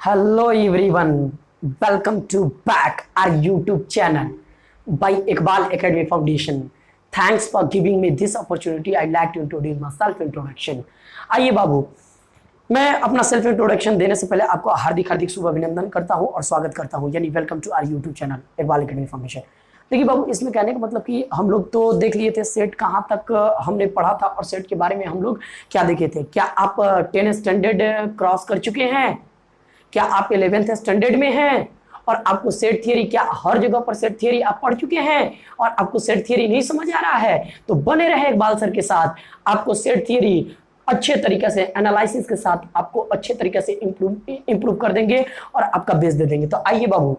Hello everyone, welcome to back our YouTube channel by Iqbal Academy Foundation. Thanks for giving me this opportunity. I'd like to introduce my self introduction. आइए बाबू, मैं अपना self introduction देने से पहले आपको हार्दिक हार्दिक शुभ अभिनंदन करता हूं और स्वागत करता हूं, यानी welcome to our YouTube channel Iqbal academy foundation. देखिए बाबू, इसमें कहने का मतलब कि हम लोग तो देख लिए थे सेट कहाँ तक हमने पढ़ा था और सेट के बारे में हम लोग क्या देखे थे। क्या आप 10 स्टैंडर्ड क्रॉस कर चुके हैं? क्या आप 11th स्टैंडर्ड में हैं? और आपको सेट थियरी, क्या हर जगह पर सेट थियरी आप पढ़ चुके हैं और आपको सेट थियरी नहीं समझ आ रहा है? तो बने रहे इकबाल सर के साथ, आपको सेट थियरी अच्छे तरीके से एनालिसिस के साथ आपको अच्छे तरीके से इंप्रूव कर देंगे और आपका बेस दे देंगे। तो आइए बाबू,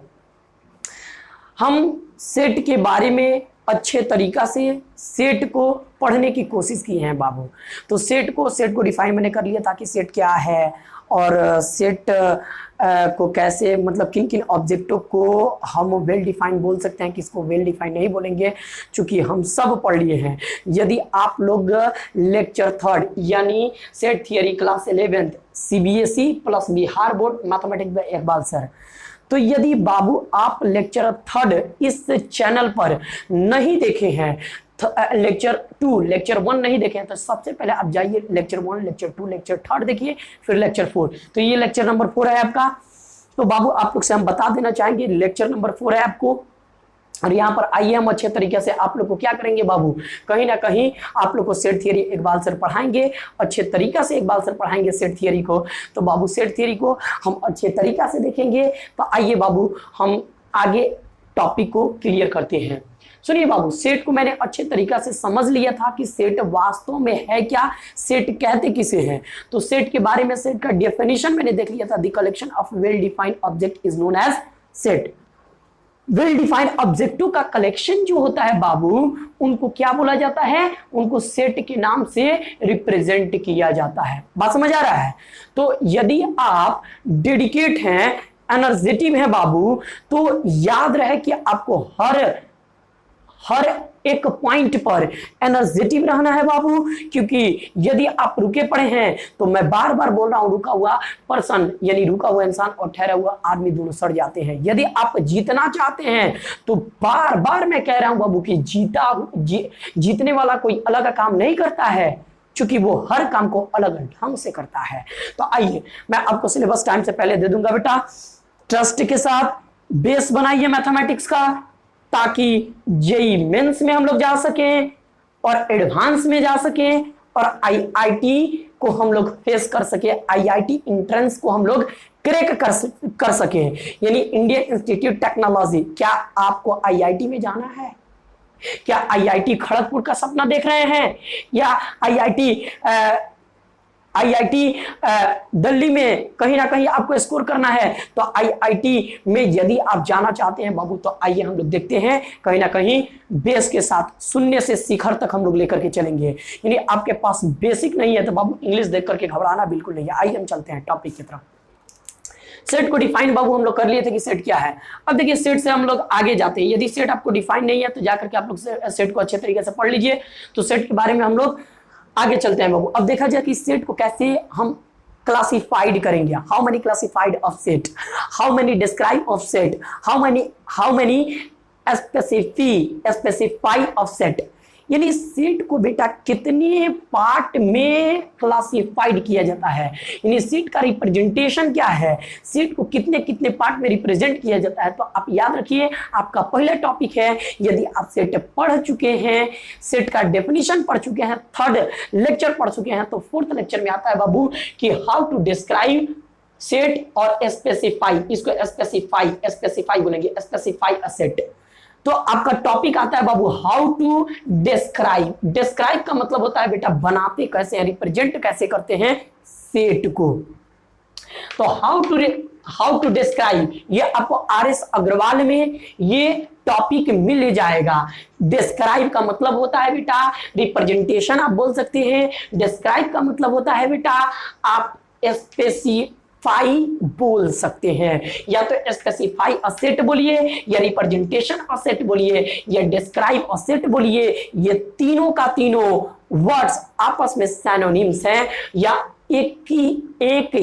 हम सेट के बारे में अच्छे तरीका से सेट को पढ़ने की कोशिश की है बाबू। तो सेट को डिफाइन मैंने कर लिया था कि सेट क्या है और सेट को कैसे, मतलब किन किन ऑब्जेक्टों को हम वेल डिफाइन बोल सकते हैं, किसको वेल डिफाइन नहीं बोलेंगे, क्योंकि हम सब पढ़ लिए हैं। यदि आप लोग लेक्चर 3 यानी set theory class 11th CBSE plus Bihar board mathematics bye Iqbal sir, तो यदि बाबू आप लेक्चर 3 इस चैनल पर नहीं देखे हैं, लेक्चर 1 नहीं देखे हैं, तो सबसे पहले आप जाइए लेक्चर 1, लेक्चर 2, लेक्चर 3 देखिए, फिर लेक्चर 4। तो ये लेक्चर नंबर 4 है आपका। तो बाबू आप लोग से हम बता देना चाहेंगे लेक्चर नंबर 4 है आपको। और यहाँ पर आइए हम अच्छे तरीके से आप लोग को क्या करेंगे बाबू, कहीं ना कहीं आप लोग को सेट थियरी इकबाल सर पढ़ाएंगे, अच्छे तरीका से इकबाल सर पढ़ाएंगे सेट थियरी को। तो बाबू सेट थियरी को हम अच्छे तरीका से देखेंगे। तो आइए बाबू, हम आगे टॉपिक को क्लियर करते हैं। सुनिए बाबू, सेट को मैंने अच्छे तरीका से समझ लिया था कि सेट वास्तव में है क्या, सेट कहते किसे हैं। तो सेट के बारे में, सेट का डेफिनेशन मैंने देख लिया था। The collection of well defined object is known as set. Well defined ऑब्जेक्टों का कलेक्शन जो होता है बाबू, उनको क्या बोला जाता है? उनको सेट के नाम से रिप्रेजेंट किया जाता है। बात समझ आ रहा है? तो यदि आप डेडिकेट हैं, एनर्जेटिव हैं बाबू, तो याद रहे कि आपको हर एक पॉइंट पर एनर्जेटिव रहना है बाबू। क्योंकि यदि आप रुके पड़े हैं, तो मैं बार बार बोल रहा हूं, रुका हुआ पर्सन यानी रुका हुआ इंसान और ठहरा हुआ आदमी दोनों सड़ जाते हैं। यदि आप जीतना चाहते हैं, तो बार बार मैं कह रहा हूं बाबू कि जीतने वाला कोई अलग काम नहीं करता है, क्योंकि वो हर काम को अलग ढंग से करता है। तो आइए, मैं आपको सिलेबस टाइम से पहले दे दूंगा बेटा। ट्रस्ट के साथ बेस बनाइए मैथमेटिक्स का, ताकि जेई मेंस में हम लोग जा सकें और एडवांस में जा सकें और आईआईटी को हम लोग फेस कर सके, आईआईटी एंट्रेंस को हम लोग क्रैक कर सकें, यानी इंडियन इंस्टीट्यूट टेक्नोलॉजी। क्या आपको आईआईटी में जाना है? क्या आईआईटी खड़गपुर का सपना देख रहे हैं, या आईआईटी दिल्ली में कहीं ना कहीं आपको स्कोर करना है? तो आईआईटी में यदि आप जाना चाहते हैं बाबू, तो आइए हम लोग देखते हैं, कहीं ना कहीं बेस के साथ शून्य से शिखर तक हम लोग लेकर के चलेंगे। यानी आपके पास बेसिक नहीं है तो बाबू इंग्लिश देख करके घबराना बिल्कुल नहीं है। आइए हम चलते हैं टॉपिक की तरफ। सेट को डिफाइन बाबू हम लोग कर लिए थे कि सेट क्या है। अब देखिए, सेट से हम लोग आगे जाते हैं। यदि सेट आपको डिफाइन नहीं है, तो जाकर के आप लोग सेट को अच्छे तरीके से पढ़ लीजिए। तो सेट के बारे में हम लोग आगे चलते हैं बाबू। अब देखा जाए कि सेट को कैसे हम क्लासिफाइड करेंगे। How many classified of set, how many describe of set, how many specify of set. यानी सेट को बेटा कितने पार्ट में क्लासिफाइड किया जाता है, यानी सेट का रिप्रेजेंटेशन क्या है, सेट को कितने कितने पार्ट में रिप्रेजेंट किया जाता है। तो आप याद रखिए, आपका पहला टॉपिक है। यदि आप सेट पढ़ चुके हैं, सेट का डेफिनेशन पढ़ चुके हैं, 3rd लेक्चर पढ़ चुके हैं, तो 4th लेक्चर में आता है बाबू कि हाउ टू डिस्क्राइब सेट और स्पेसिफाई। इसको स्पेसिफाई बोलेंगे, स्पेसिफाई अ सेट। तो आपका टॉपिक आता है बाबू हाउ टू डिस्क्राइब। डिस्क्राइब का मतलब होता है बेटा बनाते कैसे हैं, रिप्रेजेंट कैसे करते हैं सेट को। तो हाउ टू डिस्क्राइब, ये आपको RS अग्रवाल में ये टॉपिक मिल जाएगा। डिस्क्राइब का मतलब होता है बेटा रिप्रेजेंटेशन, आप बोल सकते हैं। डिस्क्राइब का मतलब होता है बेटा आप स्पेसिफाई बोल सकते हैं, या तो स्पेसिफाई अ सेट बोलिए, या रिप्रेजेंटेशन अ सेट बोलिए, या डिस्क्राइब अ सेट बोलिए। ये तीनों का तीनों वर्ड्स आपस में सिनोनिम्स हैं, या एक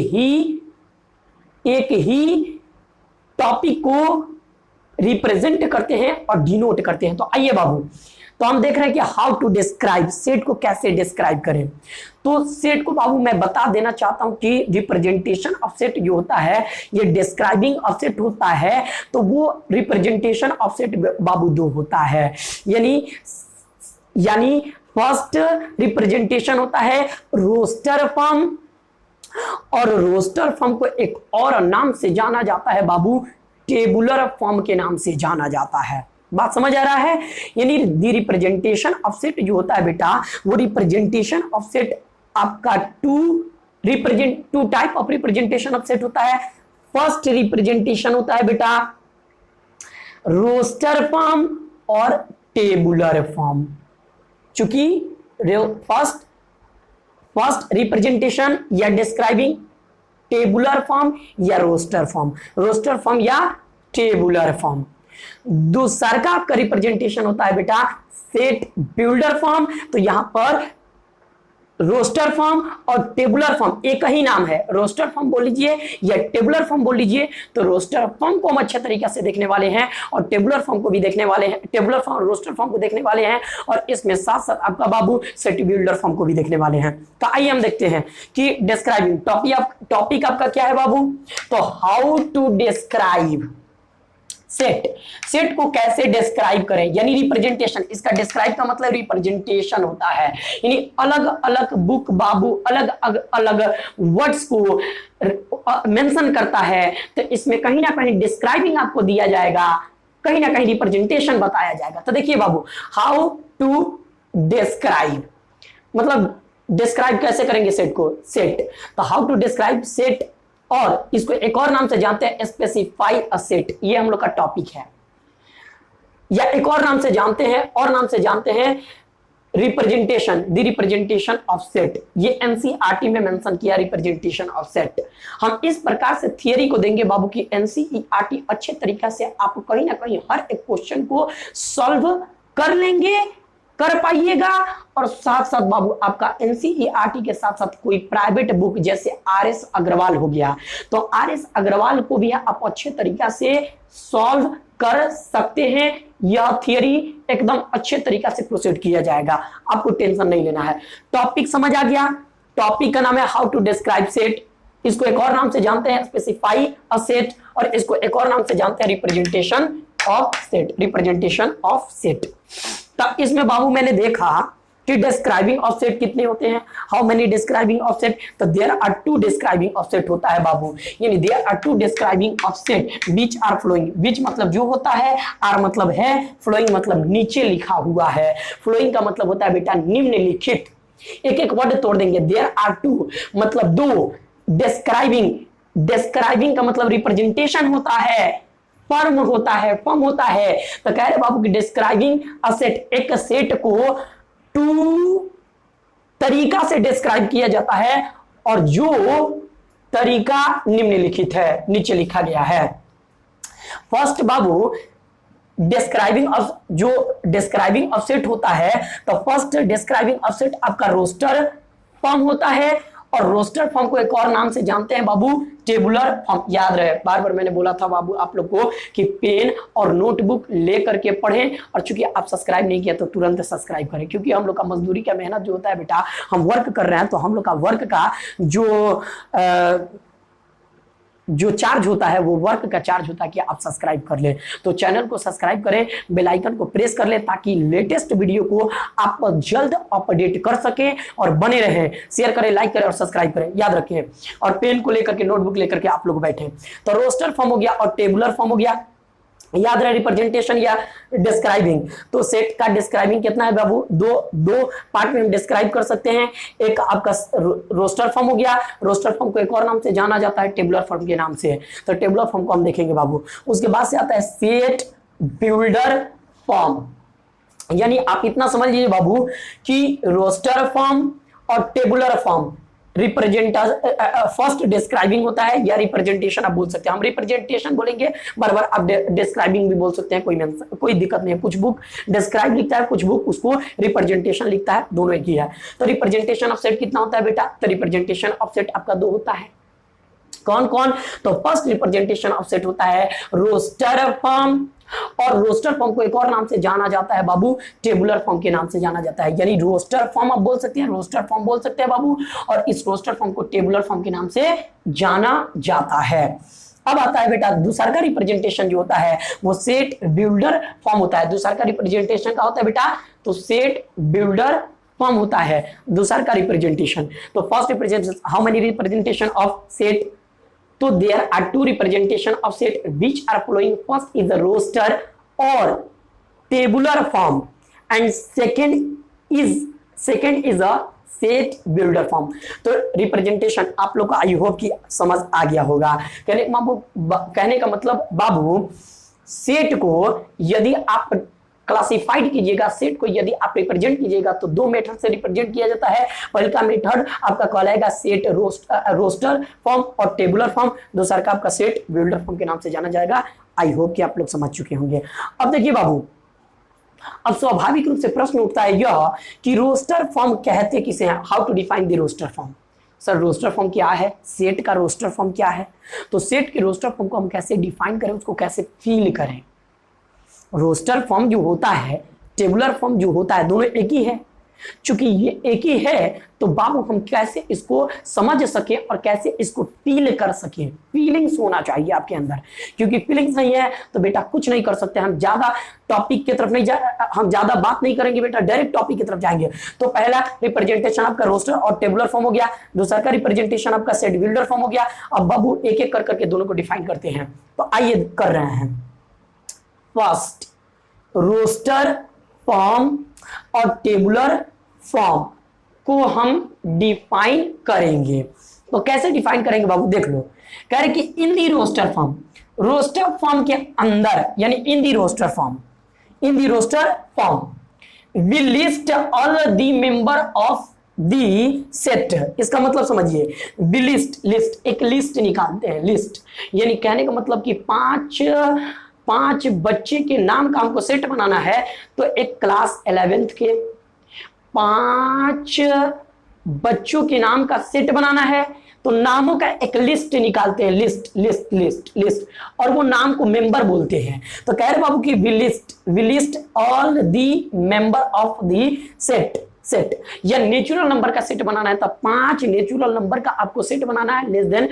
ही एक ही टॉपिक को रिप्रेजेंट करते हैं और डिनोट करते हैं। तो आइए बाबू, तो हम देख रहे हैं कि हाउ टू डिस्क्राइब, सेट को कैसे डिस्क्राइब करें। तो सेट को बाबू मैं बता देना चाहता हूं कि रिप्रेजेंटेशन ऑफ सेट जो होता है ये डिस्क्राइबिंग ऑफ सेट होता है, तो वो रिप्रेजेंटेशन ऑफ सेट बाबू दो होता है। यानी फर्स्ट रिप्रेजेंटेशन होता है रोस्टर फॉर्म, और रोस्टर फॉर्म को एक और नाम से जाना जाता है बाबू, टेबुलर फॉर्म के नाम से जाना जाता है। बात समझ आ रहा है? यानी द रिप्रेजेंटेशन ऑफ सेट जो होता है बेटा, वो रिप्रेजेंटेशन ऑफ सेट आपका two type of representation of set होता है। फर्स्ट रिप्रेजेंटेशन होता है बेटा रोस्टर फॉर्म और टेबुलर फॉर्म। चूंकि फर्स्ट रिप्रेजेंटेशन या डिस्क्राइबिंग टेबुलर फॉर्म या रोस्टर फॉर्म या टेबुलर फॉर्म। दूसरा का आपका रिप्रेजेंटेशन होता है बेटा सेट बिल्डर फॉर्म। तो यहां पर रोस्टर फॉर्म और टेबुलर फॉर्म एक ही नाम है, रोस्टर फॉर्म बोल लीजिए या टेबुलर फॉर्म बोल लीजिए। तो रोस्टर फॉर्म को हम अच्छे तरीके से देखने वाले हैं और टेबुलर फॉर्म को भी देखने वाले हैं, टेबुलर फॉर्म और रोस्टर फॉर्म को देखने वाले हैं, और इसमें साथ साथ आपका बाबू सेट बिल्डर फॉर्म को भी देखने वाले हैं। तो आइए हम देखते हैं कि डिस्क्राइबिंग टॉपिक आपका क्या है बाबू। तो हाउ टू डिस्क्राइब सेट को कैसे डिस्क्राइब करें, यानी रिप्रेजेंटेशन। इसका डिस्क्राइब का मतलब रिप्रेजेंटेशन होता है, यानी अलग अलग बुक बाबू अलग अलग वर्ड्स को मेंशन करता है। तो इसमें कहीं ना कहीं डिस्क्राइबिंग आपको दिया जाएगा, कहीं ना कहीं रिप्रेजेंटेशन बताया जाएगा। तो देखिए बाबू, हाउ टू डिस्क्राइब मतलब डिस्क्राइब कैसे करेंगे सेट को। तो हाउ टू डिस्क्राइब सेट, और इसको एक और नाम से जानते हैं स्पेसिफाई अ सेट, ये हम लोग का टॉपिक है। या एक और नाम से जानते हैं representation, the representation of set. ये एनसीईआरटी में मेंशन किया रिप्रेजेंटेशन ऑफ सेट। हम इस प्रकार से थियरी को देंगे बाबू की एनसीईआरटी अच्छे तरीका से आपको कहीं ना कहीं हर एक क्वेश्चन को सॉल्व कर लेंगे, कर पाइएगा। और साथ साथ बाबू आपका एनसीईआरटी के साथ साथ कोई प्राइवेट बुक जैसे आरएस अग्रवाल हो गया, तो आरएस अग्रवाल को भी आप अच्छे तरीका से सॉल्व कर सकते हैं। यह थियरी एकदम अच्छे तरीका से प्रोसीड किया जाएगा, आपको टेंशन नहीं लेना है। टॉपिक समझ आ गया। टॉपिक का नाम है हाउ टू डिस्क्राइब सेट। इसको एक और नाम से जानते हैं स्पेसिफाई अ सेट, और इसको एक और नाम से जानते हैं रिप्रेजेंटेशन ऑफ सेट। तो इसमें बाबू मैंने देखा कि डिस्क्राइबिंग ऑफ सेट कितने होते हैं, how many describing of set. तो there are two describing of set होता है बाबू, यानी there are two describing of set which are flowing. Which मतलब जो होता है, आर मतलब है, फ्लोइंग मतलब नीचे लिखा हुआ है। फ्लोइंग का मतलब होता है बेटा निम्नलिखित। एक एक वर्ड तोड़ देंगे। देयर आर टू मतलब दो, डिस्क्राइबिंग का मतलब रिप्रेजेंटेशन होता है, फॉर्म होता है। तो कह रहे बाबू की डिस्क्राइबिंग अ सेट, एक सेट को टू तरीका से डिस्क्राइब किया जाता है, और जो तरीका निम्नलिखित है, नीचे लिखा गया है। First Babu describing of set होता है, तो फर्स्ट डिस्क्राइबिंग ऑफ सेट आपका रोस्टर फॉर्म होता है, और रोस्टर फॉर्म को एक और नाम से जानते हैं बाबू टेबुलर फॉर्म। याद रहे, बार बार मैंने बोला था बाबू आप लोग को कि पेन और नोटबुक लेकर के पढ़ें, और चूंकि आप सब्सक्राइब नहीं किया तो तुरंत सब्सक्राइब करें, क्योंकि हम लोग का मजदूरी का मेहनत जो होता है बेटा, हम वर्क कर रहे हैं, तो हम लोग का वर्क का जो चार्ज होता है, वो वर्क का चार्ज होता है कि आप सब्सक्राइब कर लें। तो चैनल को सब्सक्राइब करें, बेल आइकन को प्रेस कर लें, ताकि लेटेस्ट वीडियो को आप जल्द अपडेट कर सकें और बने रहें। शेयर करें, लाइक करें और सब्सक्राइब करें, याद रखें। और पेन को लेकर के, नोटबुक लेकर के आप लोग बैठे। तो रोस्टर फॉर्म हो गया और टेबुलर फॉर्म हो गया। याद रहे रिप्रेजेंटेशन या डिस्क्राइबिंग। तो सेट का डिस्क्राइबिंग कितना है बाबू, दो पार्ट में हम डिस्क्राइब कर सकते हैं। एक आपका रोस्टर फॉर्म हो गया, रोस्टर फॉर्म को एक और नाम से जाना जाता है टेबुलर फॉर्म के नाम से। तो टेबुलर फॉर्म को हम देखेंगे बाबू। उसके बाद से आता है सेट बिल्डर फॉर्म, यानी आप इतना समझ लीजिए बाबू कि रोस्टर फॉर्म और टेबुलर फॉर्म फर्स्ट डिस्क्राइबिंग होता है, या रिप्रेजेंटेशन आप बोल सकते हैं। हम रिप्रेजेंटेशन बोलेंगे, बराबर आप डिस्क्राइबिंग भी बोल सकते हैं, कोई दिक्कत नहीं है। कुछ बुक डिस्क्राइब लिखता है, कुछ बुक उसको रिप्रेजेंटेशन लिखता है, दोनों एक ही है। तो रिप्रेजेंटेशन ऑफ सेट कितना होता है बेटा, तो रिप्रेजेंटेशन ऑफ सेट आपका 2 होता है। कौन कौन? तो फर्स्ट रिप्रेजेंटेशन ऑफ सेट होता है रोस्टर फॉर्म, और रोस्टर फॉर्म को एक और नाम से जाना जाता है बाबू, टेबुलर फॉर्म के नाम से जाना जाता है। यानी रोस्टर फॉर्म आप बोल सकते हैं, रोस्टर फॉर्म बोल सकते हैं बाबू, और इस रोस्टर फॉर्म को टेबुलर फॉर्म के नाम से जाना जाता है। अब आता है बेटा दूसरा का रिप्रेजेंटेशन जो होता है वो सेट बिल्डर फॉर्म होता है। दूसरा का रिप्रेजेंटेशन का होता है बेटा, तो सेट बिल्डर फॉर्म होता है दूसरा का रिप्रेजेंटेशन। तो first representation, how many representation of set? तो there are two representation of set which are following. First is the roster or tabular form and second is a set builder form. तो representation आप लोग को I hope कि समझ आ गया होगा। कहने का मतलब बाबू, सेट को यदि आप क्लासिफाइड कीजिएगा, सेट को यदि आप रिप्रेजेंट कीजिएगा तो दो मेथड से रिप्रेजेंट किया जाता है। पहले का मेथड आपका कहलाएगा सेट रोस्टर फॉर्म और टेबुलर फॉर्म, दूसरा का आपका सेट बिल्डर फॉर्म के नाम से जाना जाएगा। आई होप कि आप लोग समझ चुके होंगे। अब देखिए बाबू, अब स्वाभाविक रूप से प्रश्न उठता है यह कि रोस्टर फॉर्म कहते किसे हैं? How to define the roster form? Sir roster form क्या है, सेट का रोस्टर फॉर्म क्या है? तो सेट के रोस्टर फॉर्म को हम कैसे डिफाइन करें, उसको कैसे फील करें? रोस्टर फॉर्म जो होता है, टेबुलर फॉर्म जो होता है, दोनों एक ही है। चूंकि ये एक ही है तो बाबू हम कैसे इसको समझ सके और कैसे इसको फील कर सके? फीलिंग्स होना चाहिए आपके अंदर, क्योंकि फीलिंग्स नहीं है तो बेटा कुछ नहीं कर सकते। हम ज्यादा टॉपिक की तरफ नहीं हम ज्यादा बात नहीं करेंगे बेटा, डायरेक्ट टॉपिक की तरफ जाएंगे। तो पहला रिप्रेजेंटेशन आपका रोस्टर और टेबुलर फॉर्म हो गया, दूसरा का रिप्रेजेंटेशन आपका सेट बिल्डर फॉर्म हो गया। अब बाबू एक एक कर करके दोनों को डिफाइन करते हैं। तो आइए कर रहे हैं। फर्स्ट, रोस्टर फॉर्म और टेबुलर फॉर्म को हम डिफाइन करेंगे। तो कैसे डिफाइन करेंगे बाबू? देख लो, कह रहे कि इन दी रोस्टर फॉर्म के अंदर, यानी in the roster form we list all the member of the set. इसका मतलब समझिए, वी लिस्ट एक लिस्ट निकालते हैं। लिस्ट यानी कहने का मतलब कि पांच बच्चे के नाम का हमको सेट बनाना है। तो एक क्लास 11th के 5 बच्चों के नाम का सेट बनाना है, तो नामों का एक लिस्ट निकालते हैं। लिस्ट और वो नाम को मेंबर बोलते हैं। तो कह रहे बाबू कि we list all the member of the set या नेचुरल नंबर का सेट बनाना है, तो 5 नेचुरल नंबर का आपको सेट बनाना है। लेस देन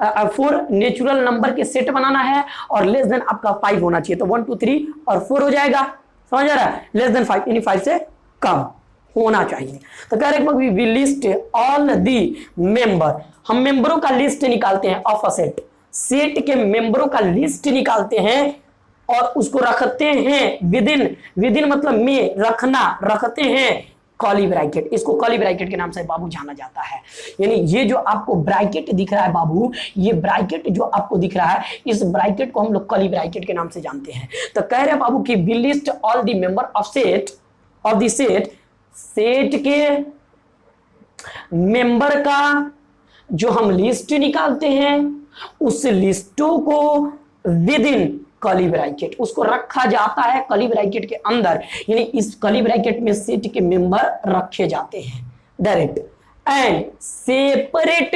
4 नेचुरल नंबर के सेट बनाना है, और लेस देन आपका 5 होना चाहिए। तो 1 2 3 और 4 हो जाएगा, समझ आ रहा है? लेस देन 5 यानी 5 से कम होना चाहिए। तो कह रहे we list all the member, हम मेंबरों का लिस्ट निकालते हैं ऑफ अ सेट के मेंबरों का लिस्ट निकालते हैं और उसको रखते हैं विदिन मतलब में रखते हैं कर्ली ब्रैकेट। इसको कर्ली ब्रैकेट के नाम से बाबू जाना जाता है। यानी ये जो आपको ब्रैकेट दिख रहा है बाबू, ये ब्रैकेट जो आपको दिख रहा है, इस ब्रैकेट को हम लोग कर्ली ब्रैकेट के नाम से जानते हैं। तो कह रहे हैं बाबू कि we list all the member of the set के मेंबर का जो हम लिस्ट निकालते हैं, उस लिस्टों को विदिन कर्ली ब्रैकेट उसको रखा जाता है कर्ली ब्रैकेट के अंदर। यानी इस कर्ली ब्रैकेट में सेट के मेंबर रखे जाते हैं डायरेक्ट। एंड सेपरेट,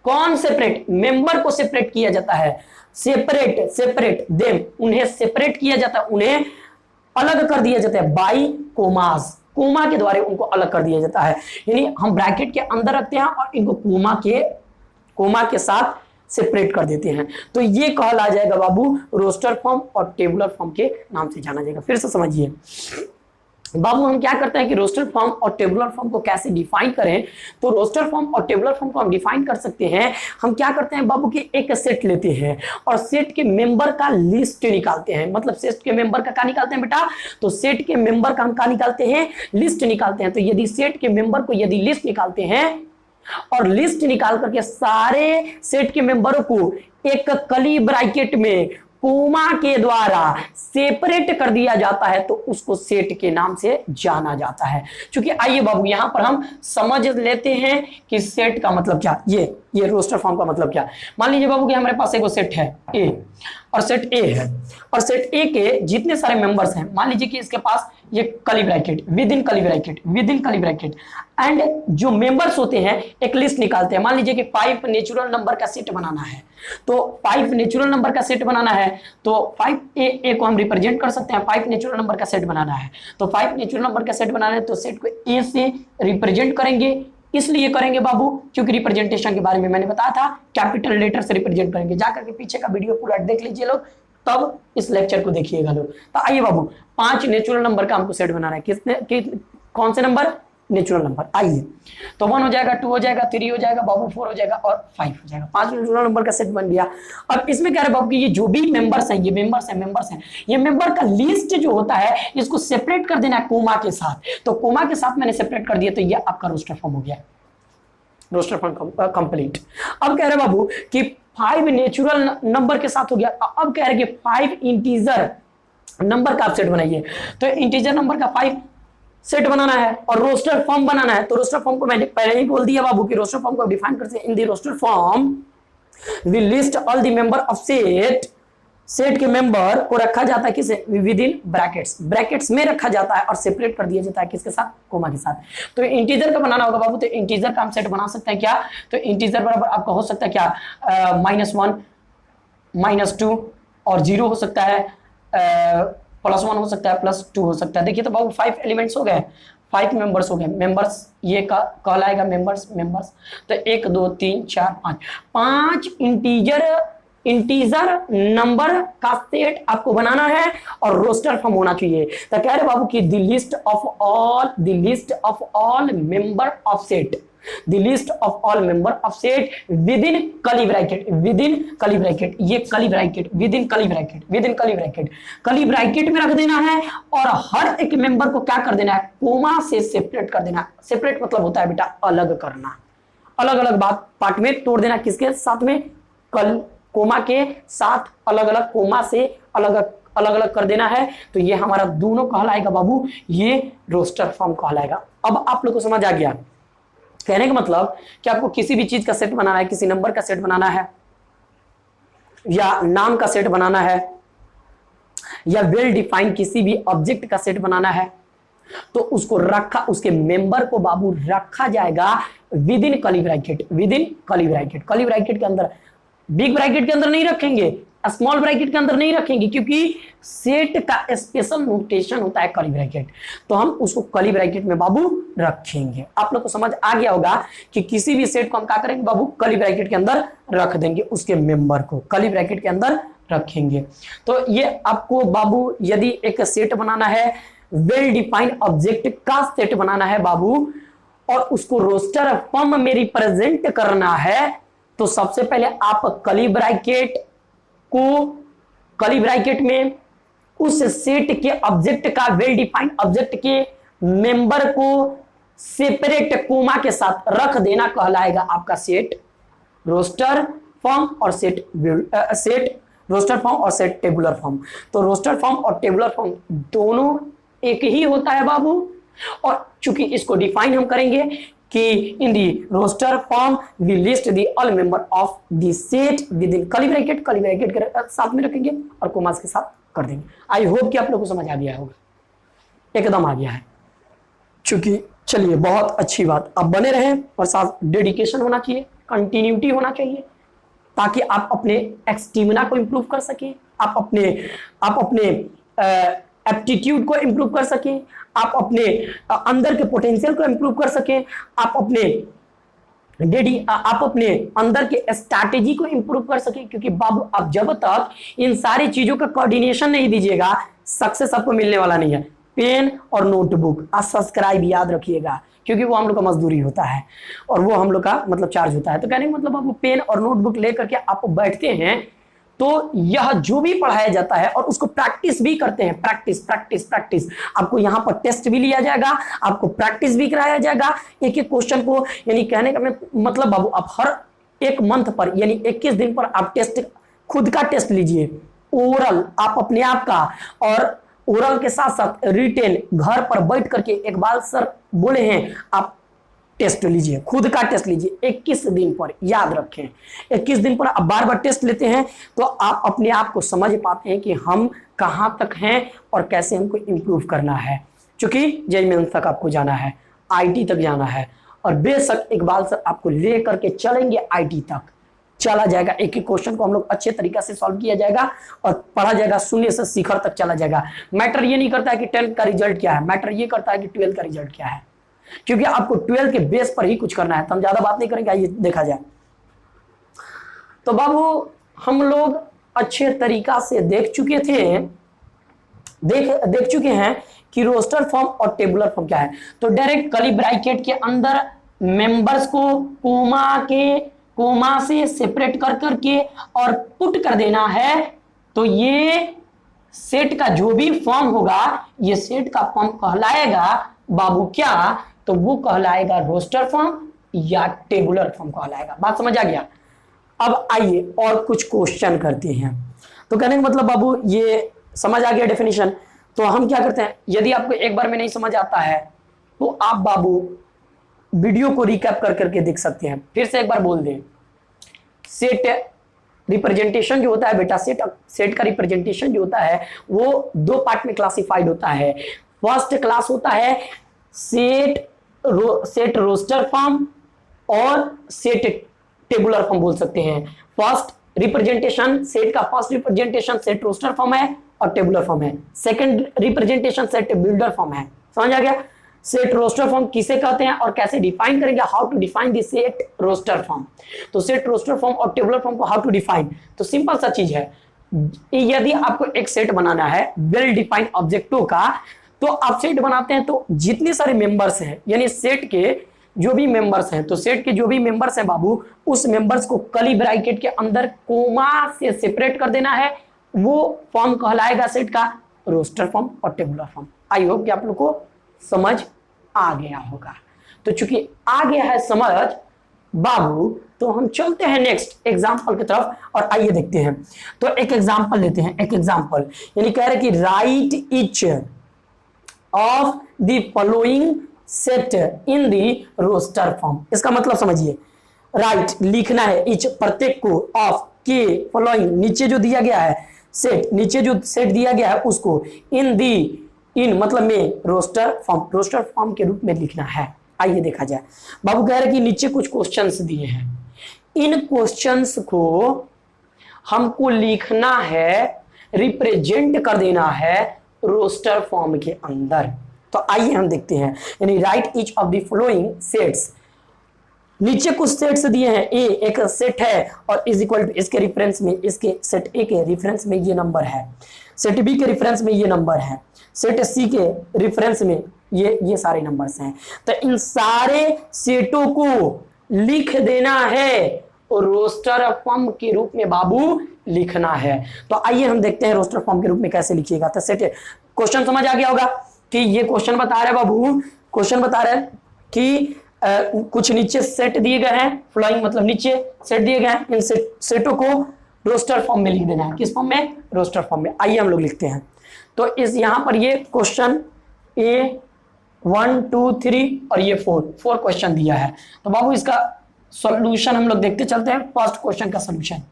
कौन सेपरेट? मेंबर को सेपरेट किया जाता है। सेपरेट देम, उन्हें सेपरेट किया जाता है, उन्हें अलग कर दिया जाता है बाई कोमास, कोमा के द्वारा उनको अलग कर दिया जाता है। यानी हम ब्रैकेट के अंदर रखते हैं और इनको कोमा के साथ सेपरेट कर देते हैं। तो ये कहला जाएगा बाबू रोस्टर फॉर्म और टेबुलर फॉर्म के नाम से जाना जाएगा। फिर से समझिए बाबू, हम क्या करते हैं कि रोस्टर फॉर्म और टेबुलर फॉर्म को कैसे डिफाइन करें? तो रोस्टर फॉर्म और टेबुलर फॉर्म को हम डिफाइन कर सकते हैं। हम क्या करते हैं बाबू कि एक सेट लेते हैं और सेट के मेंबर का लिस्ट निकालते हैं। मतलब सेट के मेंबर का क्या निकालते हैं बेटा? तो सेट के मेंबर का हम क्या निकालते हैं? लिस्ट निकालते हैं। तो यदि सेट के मेंबर को यदि लिस्ट निकालते हैं और लिस्ट निकाल करके सारे सेट के मेंबरों को एक कर्ली ब्रैकेट में कोमा के द्वारा सेपरेट कर दिया जाता है, तो उसको सेट के नाम से जाना जाता है। क्योंकि आइए बाबू यहां पर हम समझ लेते हैं कि सेट का मतलब क्या। ये रोस्टर फॉर्म का मतलब क्या। मान लीजिए बाबू कि हमारे पास एक सेट है ए और सेट ए है, और सेट ए के जितने सारे मेंबर्स हैं, मान लीजिए कि इसके पास ये curly bracket, within curly bracket, within curly bracket. And जो मेंबर्स होते हैं एक लिस्ट निकालते हैं। मान लीजिए कि 5 नेचुरल नंबर का सेट बनाना है, तो 5 नेचुरल नंबर का सेट बनाना है, तो 5 ए को हम रिप्रेजेंट कर सकते हैं। 5 नेचुरल नंबर का सेट बनाना है, तो 5 नेचुरल नंबर का सेट बनाना है, तो सेट को ए से रिप्रेजेंट करेंगे। इसलिए करेंगे बाबू क्योंकि रिप्रेजेंटेशन के बारे में मैंने बताया था, कैपिटल लेटर से रिप्रेजेंट करेंगे। जाकर के पीछे का वीडियो पूरा देख लीजिए लोग, तब इस लेक्चर को देखिएगा लोग। तो आइए बाबू, 5 नेचुरल नंबर का हमको सेट बनाना है। किसने कौन से नंबर? Natural number. आइए, तो 1 हो जाएगा, 2 हो जाएगा, 3 हो जाएगा बाबू, 4 हो जाएगा और 5 हो जाएगा। 5 नेचुरल नंबर का सेट बन गया। अब इसमें क्या है बाबू कि ये जो भी मेंबर्स हैं, ये मेंबर्स हैं, ये मेंबर का लिस्ट जो होता है इसको सेपरेट कर देना है कोमा के साथ। तो कोमा के साथ मैंने सेपरेट कर दिया, तो ये आपका रोस्टर फॉर्म हो गया, रोस्टर फॉर्म कंप्लीट। अब कह रहे बाबू कि 5 नेचुरल नंबर के साथ हो गया। अब कह रहे कि 5 इंटीजर नंबर का आप सेट बनाइए। तो इंटीजर नंबर का 5 सेट बनाना है और रोस्टर फॉर्म बनाना है। तो रोस्टर फॉर्म को मैंने पहले ही बोल दिया बाबू कि रोस्टर फॉर्म को डिफाइन करते हैं। In the roster form we list all the member of set. Set के मेंबर को रखा जाता है किसे? विद इन ब्रैकेट्स, ब्रैकेट्स में रखा जाता है और सेपरेट कर दिया जाता है किसके साथ? कोमा के साथ। तो इंटीजर का बनाना होगा बाबू, तो इंटीजर का हम सेट बना सकते हैं क्या? तो इंटीजर बराबर आपका हो सकता है क्या? -1 -2 और 0 हो सकता है, +1 हो सकता है, +2 हो सकता है। देखिए तो बाबू 5 एलिमेंट्स हो गए, 5 मेंबर्स हो गए। मेंबर्स ये कहलाएगा मेंबर्स। तो 1 2 3 4 5 इंटीजर नंबर का सेट आपको बनाना है और रोस्टर फॉर्म होना चाहिए। तो कह रहे बाबू कि the list of all member of set, the list of all member of set within curly bracket, ये curly bracket, within curly bracket, curly bracket में रख देना है और हर एक मेंबर को क्या कर देना है? कोमा से सेपरेट कर देना। सेपरेट मतलब होता है बेटा अलग करना, अलग अलग बात पार्ट में तोड़ देना। किसके साथ में? कोमा के साथ, अलग अलग कोमा से अलग अलग कर देना है। तो ये हमारा दोनों कहलाएगा बाबू, ये रोस्टर फॉर्म कहलाएगा। अब आप लोग को समझ आ गया कहने का मतलब कि आपको किसी भी चीज का सेट बनाना है, किसी नंबर का सेट बनाना है या नाम का सेट बनाना है या वेल डिफाइंड किसी भी ऑब्जेक्ट का सेट बनाना है, तो उसको रखा, उसके मेंबर को बाबू रखा जाएगा with in curly bracket, curly bracket के अंदर। बिग ब्रैकेट के अंदर नहीं रखेंगे, स्मॉल ब्रैकेट के अंदर नहीं रखेंगे, क्योंकि सेट का स्पेशल नोटेशन होता है कर्ली ब्रैकेट। तो हम उसको कर्ली ब्रैकेट में बाबू रखेंगे। आप लोग को समझ आ गया होगा कि किसी भी सेट को हम क्या करेंगे बाबू? कर्ली ब्रैकेट के अंदर रख देंगे, उसके मेंबर को कर्ली ब्रैकेट के अंदर रखेंगे। तो ये आपको बाबू यदि एक सेट बनाना है, वेल डिफाइंड ऑब्जेक्ट का सेट बनाना है बाबू, और उसको रोस्टर फॉर्म में रिप्रेजेंट करना है, तो सबसे पहले आप कर्ली ब्रैकेट में उस सेट के ऑब्जेक्ट का, वेल डिफाइंड ऑब्जेक्ट के मेंबर को सेपरेट कोमा के साथ रख देना कहलाएगा आपका सेट रोस्टर फॉर्म और सेट रोस्टर फॉर्म और सेट टेबुलर फॉर्म। तो रोस्टर फॉर्म और टेबुलर फॉर्म दोनों एक ही होता है बाबू। और चूंकि इसको डिफाइन हम करेंगे कि in the roster form we list the all member of the set within curly bracket के साथ में रखेंगे और कोमास के साथ कर देंगे। आई होप कि आप लोगों को समझ आ गया होगा, एकदम आ गया है। चूंकि चलिए बहुत अच्छी बात, अब बने रहें और साथ डेडिकेशन होना चाहिए, कंटिन्यूटी होना चाहिए, ताकि आप अपने एक्सटीमिना को इंप्रूव कर सकें, आप अपने एप्टीट्यूड को इंप्रूव कर सकें, आप अपने अंदर के पोटेंशियल को इंप्रूव कर सकें, आप अपने अंदर के स्ट्रैटेजी को इंप्रूव कर सकें। क्योंकि बाबू आप जब तक इन सारी चीजों का कोऑर्डिनेशन नहीं दीजिएगा, सक्सेस आपको मिलने वाला नहीं है। पेन और नोटबुक और सब्सक्राइब याद रखिएगा, क्योंकि वो हम लोग का मजदूरी होता है और वो हम लोग का मतलब चार्ज होता है। तो कहने का मतलब आप पेन और नोटबुक लेकर के आप बैठते हैं, तो यह जो भी पढ़ाया जाता है और उसको प्रैक्टिस भी करते हैं, प्रैक्टिस। आपको यहाँ पर टेस्ट भी लिया जाएगा, आपको प्रैक्टिस भी कराया जाएगा एक एक क्वेश्चन को। यानी कहने का मतलब बाबू आप हर एक मंथ पर यानी 21 दिन पर आप टेस्ट, खुद का टेस्ट लीजिए, ओरल आप अपने आप का, और ओरल के साथ साथ रिटेन घर पर बैठ करके एक बार सर बोले हैं आप टेस्ट लीजिए, खुद का टेस्ट लीजिए 21 दिन पर। याद रखें 21 दिन पर आप बार बार टेस्ट लेते हैं तो आप अपने आप को समझ पाते हैं कि हम कहां तक हैं और कैसे हमको इंप्रूव करना है। क्योंकि जेईई मेंस तक आपको जाना है, आईटी तक जाना है, और बेशक इकबाल सर आपको ले करके चलेंगे आईटी तक, चला जाएगा। एक एक क्वेश्चन को हम लोग अच्छे तरीके से सॉल्व किया जाएगा और पढ़ा जाएगा, शून्य से शिखर तक चला जाएगा। मैटर ये नहीं करता है कि 10th का रिजल्ट क्या है, मैटर ये करता है कि 12th का रिजल्ट क्या है, क्योंकि आपको 12th के बेस पर ही कुछ करना है। तो हम ज्यादा बात नहीं करेंगे, आइए देखा जाए। तो बाबू हम लोग अच्छे तरीका से देख चुके थे, देख चुके हैं कि रोस्टर फॉर्म और टेबुलर फॉर्म क्या है। तो डायरेक्ट कर्ली ब्रैकेट के अंदर मेंबर्स को कोमा से सेपरेट कर करके और पुट कर देना है। तो ये सेट का जो भी फॉर्म होगा, ये सेट का फॉर्म कहलाएगा बाबू क्या, तो वो कहलाएगा रोस्टर फॉर्म या टेबुलर फॉर्म कहलाएगा। बात समझ आ गया। अब आइए और कुछ क्वेश्चन करते हैं। तो कहने का मतलब बाबू ये समझ आ गया डेफिनेशन। तो हम क्या करते हैं, यदि आपको एक बार में नहीं समझ आता है तो आप बाबू वीडियो को रिकैप कर करके देख सकते हैं। फिर से एक बार बोल दें, सेट रिप्रेजेंटेशन जो होता है बेटा, सेट का रिप्रेजेंटेशन जो होता है वो दो पार्ट में क्लासिफाइड होता है। फर्स्ट क्लास होता है सेट रोस्टर फॉर्म और सेट टेबुलर फॉर्म बोल सकते हैं। फर्स्ट रिप्रेजेंटेशन, सेट का first representation set roster form है और टेबुलर फॉर्म है। Second representation set builder form है। समझ आ गया। सेट रोस्टर फॉर्म किसे कहते हैं और कैसे डिफाइन करेंगे, how to define the set roster form. तो सेट रोस्टर फॉर्म और टेबुलर फॉर्म को हाउ टू डिफाइन, तो सिंपल सा चीज है। यदि आपको एक सेट बनाना है वेल डिफाइंड ऑब्जेक्टों का, तो आप सेट बनाते हैं तो जितने सारे मेंबर्स हैं, यानी सेट के जो भी मेंबर्स हैं, तो सेट के जो भी मेंबर्स हैं बाबू, उस मेंबर्स को कर्ली ब्रैकेट के अंदर कोमा से सेपरेट कर देना है। वो फॉर्म कहलाएगा सेट का रोस्टर फॉर्म और टेबुलर फॉर्म। आई होप कि आप लोग को समझ आ गया होगा। तो चूंकि आ गया है समझ बाबू, तो हम चलते हैं नेक्स्ट एग्जांपल की तरफ और आइए देखते हैं। तो एक एग्जांपल लेते हैं, एक एग्जांपल यानी कह रहे कि write each of the following set in the roster form. इसका मतलब समझिए, राइट लिखना है ईच प्रत्येक को, ऑफ के फॉलोइंग नीचे जो दिया गया है सेट, नीचे जो सेट दिया गया है उसको इन मतलब में रोस्टर फॉर्म के रूप में लिखना है। आइए देखा जाए। बाबू कह रहे कि नीचे कुछ क्वेश्चंस दिए हैं, इन क्वेश्चंस को हमको लिखना है, रिप्रेजेंट कर देना है रोस्टर फॉर्म के अंदर। तो आइए हम देखते हैं, यानी right each of the following sets. नीचे कुछ सेट्स दिए हैं, ए एक सेट है और इज इक्वल टू इसके रेफरेंस में, इसके सेट ए के रेफरेंस में ये नंबर है, सेट बी के रेफरेंस में ये नंबर है, सेट सी के रेफरेंस में ये सारे नंबर्स हैं। तो इन सारे सेटों को लिख देना है और रोस्टर फॉर्म के रूप में बाबू लिखना है। तो आइए हम देखते हैं रोस्टर फॉर्म के रूप में कैसे लिखिएगा। तो सेट क्वेश्चन समझ आ गया होगा कि ये क्वेश्चन बता रहे बाबू, क्वेश्चन बता रहे कि कुछ नीचे सेट दिए गए हैं, फ्लोइंग मतलब नीचे सेट दिए गए हैं, इन सेटों को रोस्टर फॉर्म में लिख देना है। किस फॉर्म में? रोस्टर फॉर्म में। आइए हम लोग लिखते हैं। तो इस यहां पर ये क्वेश्चन ए 1 2 3 और ये 4 क्वेश्चन दिया है। तो बाबू इसका सॉल्यूशन हम लोग देखते चलते हैं। फर्स्ट क्वेश्चन का सॉल्यूशन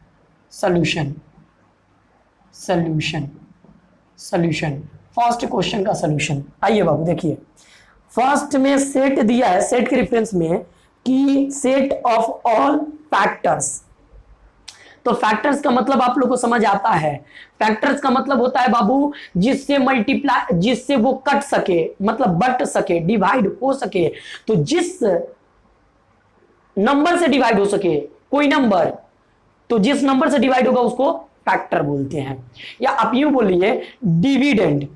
फर्स्ट क्वेश्चन का सॉल्यूशन। आइए बाबू देखिए, फर्स्ट में सेट दिया है, सेट के रेफरेंस में कि सेट ऑफ ऑल फैक्टर्स। तो फैक्टर्स का मतलब आप लोग को समझ आता है। फैक्टर्स का मतलब होता है बाबू जिससे मल्टीप्लाई, जिससे वो कट सके, मतलब बट सके, डिवाइड हो सके। तो जिस नंबर से डिवाइड हो सके कोई नंबर, तो जिस नंबर से डिवाइड होगा उसको फैक्टर बोलते हैं। या आप यूं बोलिए डिविडेंड,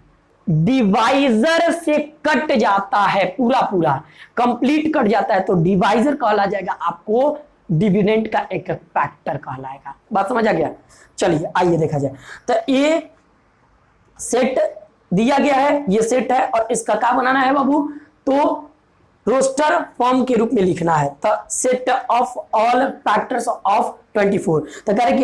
डिवाइजर से कट जाता है, पूरा कंप्लीट कट जाता है तो डिवाइजर कहला जाएगा, आपको डिविडेंड का एक फैक्टर कहलाएगा। बात समझ आ गया? चलिए आइए देखा जाए। तो ये सेट दिया गया है, ये सेट है और इसका क्या बनाना है बाबू? तो रोस्टर फॉर्म के रूप में लिखना है। तो set of all factors of 24। तो कह रहे कि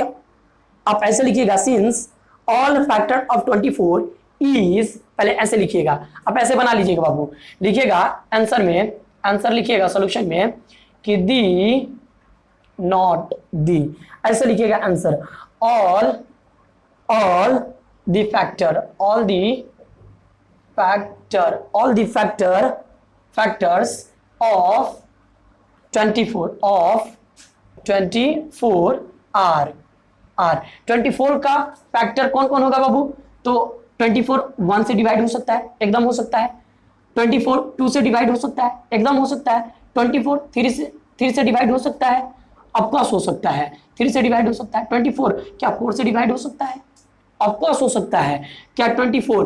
आप ऐसे लिखिएगा, since all factor of 24 is, पहले ऐसे लिखिएगा, आप ऐसे बना लीजिएगा बाबू। लिखिएगा आंसर में, आंसर लिखिएगा सॉल्यूशन में कि दी नॉट दी, ऐसे लिखिएगा answer. All the factor, all the factors of 24 R 24 का फैक्टर कौन कौन होगा बाबू? तो 24 1 से डिवाइड हो सकता है, एकदम हो सकता है। 24 2 से डिवाइड हो सकता है, एकदम हो सकता है। 24 3 से डिवाइड हो सकता है, ऑफकोर्स हो सकता है। 3 से डिवाइड हो सकता है। 24 क्या 4 से डिवाइड हो सकता है? ऑफकोर्स हो सकता है। क्या 24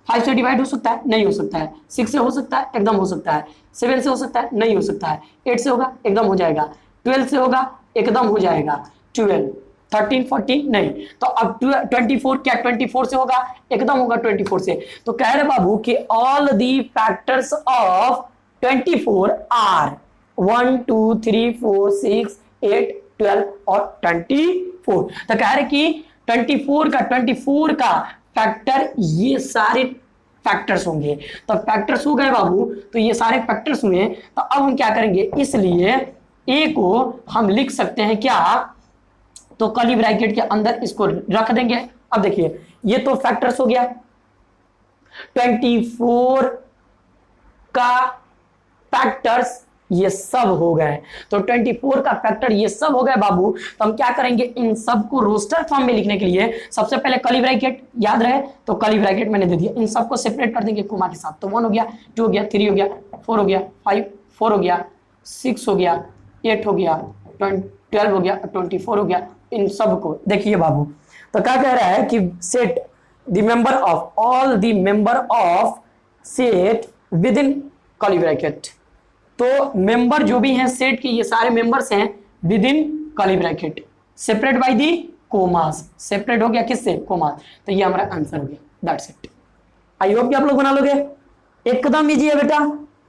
5 से डिवाइड हो सकता है? नहीं हो सकता है। 6 से हो सकता है? एकदम हो सकता है। 7 से हो सकता है? नहीं हो सकता है। 8 से होगा? एकदम हो जाएगा। 12 से होगा? एकदम हो जाएगा। 12 13 14 नहीं। तो अब 24 क्या 24 से होगा? एकदम होगा 24 से। तो कह रहे बाबू कि all the factors of 24 are 1 2 3 4 6 8 12 और 24। तो कह रहे कि 24 का फैक्टर ये सारे फैक्टर्स होंगे। तो फैक्टर्स हो गए बाबू, तो ये सारे फैक्टर्स हुए। तो अब हम क्या करेंगे, इसलिए ए को हम लिख सकते हैं क्या? तो कर्ली ब्रैकेट के अंदर इसको रख देंगे। अब देखिए ये तो फैक्टर्स हो गया, 24 का फैक्टर्स ये सब हो गए। तो 24 का फैक्टर ये सब हो गए बाबू। तो हम क्या करेंगे, इन सब को रोस्टर फॉर्म में लिखने के लिए सबसे पहले कर्ली ब्रैकेट याद रहे, तो कर्ली ब्रैकेट मैंने दे दिया। इन सबको सेपरेट कर देंगे कोमा के साथ। तो 1 हो गया, 2 हो गया, 3 हो गया, 4 हो गया, 5 4 हो गया, 6 हो गया, 8 हो गया, 12 हो गया, 24 हो गया। इन सबको देखिए बाबू, तो क्या कह रहा है कि set the member of all the member of set within curly bracket. तो मेंबर जो भी हैं सेट के, ये सारे मेंबर्स हैं with in curly bracket, separate by the commas. Separate हो गया किससे? कोमास। तो ये हमारा आंसर हो गया, दैट्स इट। आई होप कि आप लोग बना लोगे। एकदम इजी है बेटा,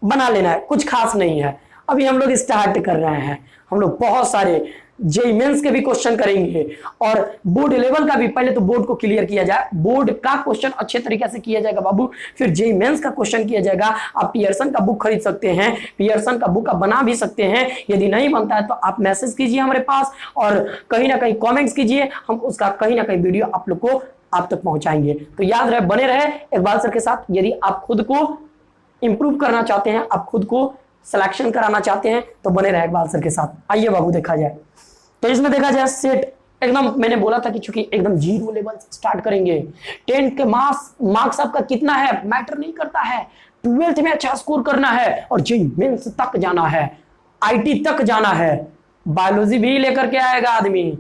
बना लेना है, कुछ खास नहीं है। अभी हम लोग स्टार्ट कर रहे हैं। हम लोग बहुत सारे जेईई मेंस के भी क्वेश्चन करेंगे और बोर्ड लेवल का भी। पहले तो बोर्ड को क्लियर किया जाए, बोर्ड का क्वेश्चन अच्छे तरीके से किया जाएगा बाबू, फिर जेईई मेंस का क्वेश्चन किया जाएगा। आप पियर्सन का बुक खरीद सकते हैं, पियर्सन का बुक आप बना भी सकते हैं। यदि नहीं बनता है तो आप मैसेज कीजिए हमारे पास और कहीं ना कहीं कॉमेंट्स कीजिए, हम उसका कहीं ना कहीं वीडियो आप लोग को आप तक पहुंचाएंगे। तो याद रहे, बने रहे इकबाल सर के साथ। यदि आप खुद को इंप्रूव करना चाहते हैं, आप खुद को सिलेक्शन कराना चाहते हैं, तो बने रहे इकबाल सर के साथ। आइए बाबू देखा जाए, तो इसमें देखा जाए सेट एकदम मैंने बोला था कि चूंकि एकदम जीरो लेवल से स्टार्ट करेंगे। 10th के मार्क्स आपका कितना है मैटर नहीं करता है। 12th में अच्छा स्कोर करना है और जेईई मेंस तक जाना है, आईटी तक जाना है। बायोलॉजी भी लेकर के आएगा आदमी,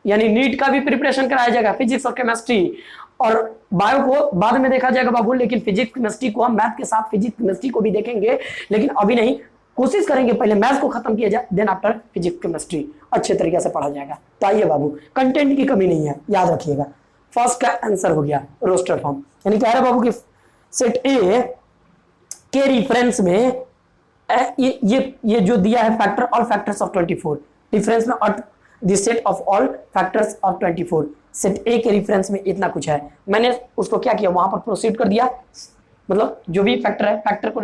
यानी नीट का भी प्रिपरेशन कराया जाएगा, फिजिक्स और केमिस्ट्री। और बायो को बाद में देखा जाएगा बाबू, लेकिन फिजिक्स केमिस्ट्री को हम मैथ के साथ फिजिक्स केमिस्ट्री को भी देखेंगे, लेकिन अभी नहीं। कोशिश करेंगे पहले मैथ्स को खत्म किया जाए, देन आफ्टर फिजिक्स केमिस्ट्री अच्छे तरीके से पढ़ा जाएगा। तो आइए बाबू, कंटेंट की कमी नहीं है, याद रखिएगा। फर्स्ट का आंसर हो गया रोस्टर फॉर्म, यानी कह रहे बाबू कि सेट ए के रिफरेंस में ये जो दिया है factor all factors of 24 difference में, और the set of all factors of 24 set ए के रिफरेंस में इतना कुछ है। मैंने उसको क्या किया, वहां पर प्रोसीड कर दिया, मतलब जो भी फैक्टर है फैक्टर को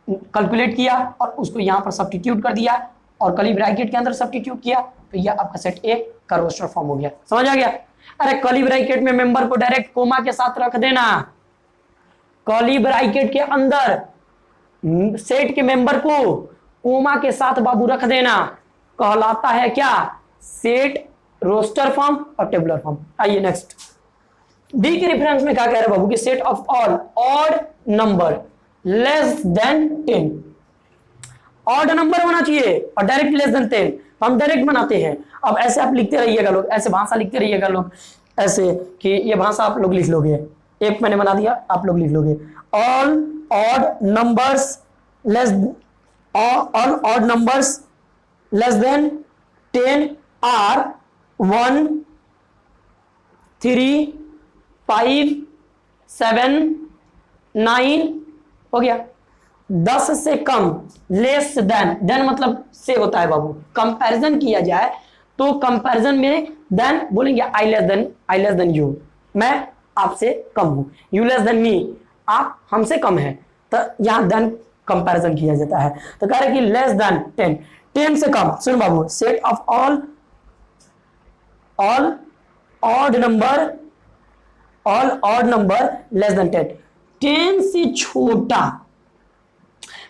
कैलकुलेट किया और उसको यहाँ पर सब्स्टिट्यूट कर दिया और कर्ली ब्रैकेट के अंदर सब्स्टिट्यूट किया। तो यह आपका सेट ए का रोस्टर फॉर्म हो गया। समझ आ गया? अरे कर्ली ब्रैकेट में मेंबर को डायरेक्ट कोमा के साथ रख देना। कर्ली ब्रैकेट के अंदर सेट के मेंबर को कोमा के साथ बाबू रख देना, कहलाता है क्या? सेट रोस्टर फॉर्म और टेबुलर फॉर्म। आइए नेक्स्ट, डी के रेफरेंस में क्या कह रहे बाबू कि set of all odd number less than 10। Odd number होना चाहिए और डायरेक्ट लेस देन 10, तो हम डायरेक्ट बनाते हैं। अब ऐसे आप लिखते रहिएगा लोग, ऐसे भाषा लिखते रहिएगा लोग, ऐसे कि ये भाषा आप लोग लिख लोगे। एक मैंने बना दिया, आप लोग लिख लोगे। All odd numbers less, all odd numbers less than 10 are 1 3 5 7 9 हो गया। 10 से कम लेस देन मतलब से होता है बाबू। कंपैरिजन किया जाए तो कंपैरिजन में देन बोलेंगे आई लेस देन यू, मैं आपसे कम हूं। यू लेस देन मी, आप हमसे कम है। तो यहां देन कंपैरिजन किया जाता है। तो कह रहे कि लेस देन 10, 10 से कम। सुन बाबू, set of all odd number less than 10, 10 से छोटा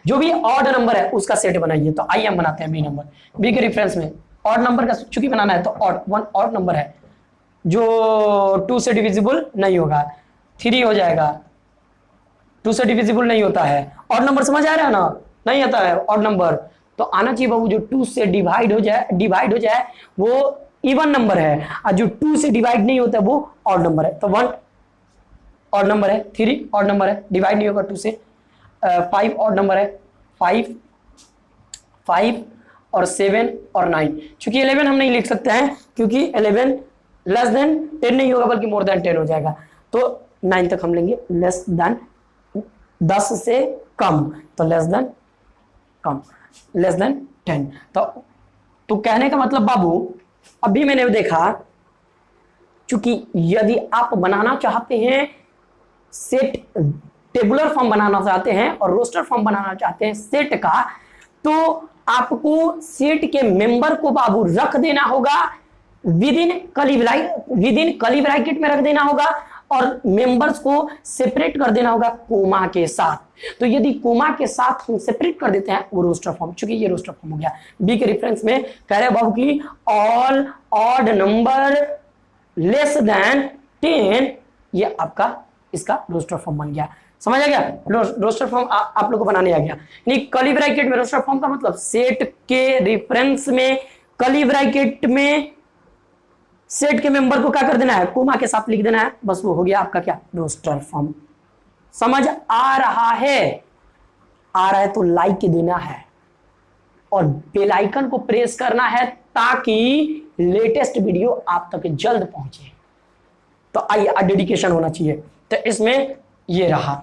जो भी ऑड नंबर है उसका सेट बनाइए। तो आइए हम बनाते हैं बी नंबर। बी के रेफरेंस में ऑड नंबर का चूंकि बनाना है तो ऑड, वन ऑड नंबर है जो 2 से डिविजिबल नहीं होगा, 3 हो जाएगा, 2 से डिविजिबल नहीं होता है। ऑड नंबर समझ आ रहा है ना, नहीं आता है ऑड नंबर, तो आना चाहिए बाबू जो 2 से डिवाइड हो जाए वो इवन नंबर है, और जो 2 से डिवाइड नहीं होता वो ऑड नंबर है। तो 1 ऑड नंबर है, 3 ऑड नंबर है, डिवाइड नहीं होगा 2 से। 5 ऑड नंबर है, 5 और 7 और 9। चूंकि 11 हम नहीं लिख सकते हैं क्योंकि 11 लेस देन 10 नहीं होगा बल्कि मोर देन 10 हो जाएगा, तो 9 तक हम लेंगे। लेस देन 10 से कम, तो लेस देन कम, लेस देन 10। तो कहने का मतलब बाबू अभी मैंने देखा, चूंकि यदि आप बनाना चाहते हैं सेट, टेबुलर फॉर्म बनाना चाहते हैं और रोस्टर फॉर्म बनाना चाहते हैं सेट का, तो आपको सेट के मेंबर को बाबू रख देना होगा विद इन कर्ली ब्रैकेट में रख देना होगा, और मेंबर्स को सेपरेट कर देना होगा कोमा के साथ। तो यदि कोमा के साथ हम सेपरेट कर देते हैं वो रोस्टर फॉर्म, चूंकि ये रोस्टर फॉर्म हो गया। बी के रेफरेंस में कह रहे बाबू की all odd number less than 10, ये आपका इसका रोस्टर फॉर्म बन गया। समझ आ गया? रोस्टर फॉर्म आप लोग को बनाने आ गया। नहीं, कर्ली ब्रैकेट में रोस्टर फॉर्म का मतलब सेट के रेफरेंस में कर्ली ब्रैकेट में सेट के मेंबर को क्या कर देना है, कोमा के साथ लिख देना है, बस वो हो गया आपका क्या, रोस्टर फॉर्म। समझ आ रहा है? आ रहा है तो लाइक देना है और बेल आइकन को प्रेस करना है ताकि लेटेस्ट वीडियो आप तक जल्द पहुंचे। तो आइए, डेडिकेशन होना चाहिए। तो इसमें ये रहा,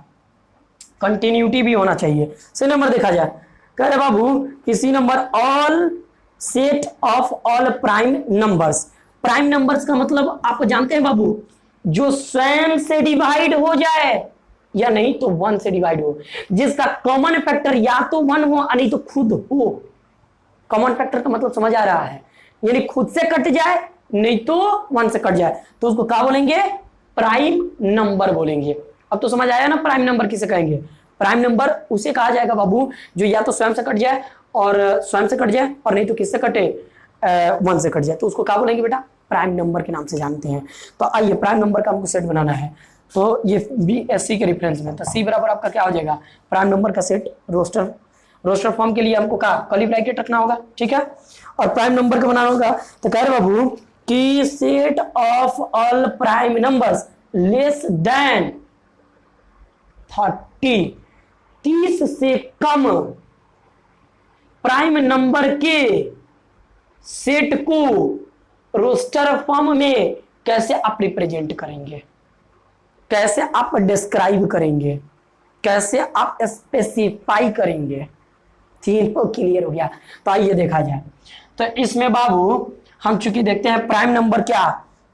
कंटिन्यूटी भी होना चाहिए। सी नंबर देखा जाए, कह रहे बाबू कि C number all set of all prime numbers. Prime numbers का मतलब आप जानते हैं बाबू, जो स्वयं से डिवाइड हो जाए या नहीं तो 1 से डिवाइड हो, जिसका कॉमन फैक्टर या तो 1 हो नहीं तो खुद हो। कॉमन फैक्टर का मतलब समझ आ रहा है, यानी खुद से कट जाए नहीं तो 1 से कट जाए, तो उसको क्या बोलेंगे, प्राइम नंबर बोलेंगे। अब तो समझ आया ना प्राइम नंबर किसे कहेंगे। प्राइम नंबर उसे कहा जाएगा बाबू जो या तो स्वयं से कट जाए और नहीं तो किससे कटे, 1 से कट जाए, तो उसको क्या बोलेंगे बेटा, प्राइम नंबर के नाम से जानते हैं। तो आइए, प्राइम नंबर का हमको सेट बनाना है, तो ये BSC के रेफरेंस में, तो C बराबर आपका क्या हो जाएगा, प्राइम नंबर का सेट। रोस्टर फॉर्म के लिए हमको क्या, कर्ली ब्रैकेट रखना होगा, ठीक है, और प्राइम नंबर का बनाना होगा। तो कह रहे बाबू कि set of all prime numbers less then 30 से कम प्राइम नंबर के सेट को रोस्टर फॉर्म में कैसे आप रिप्रेजेंट करेंगे, कैसे आप डिस्क्राइब करेंगे, कैसे आप स्पेसिफाई करेंगे। तीन को क्लियर हो गया। तो आइए देखा जाए, तो इसमें बाबू हम चूंकि देखते हैं प्राइम नंबर क्या,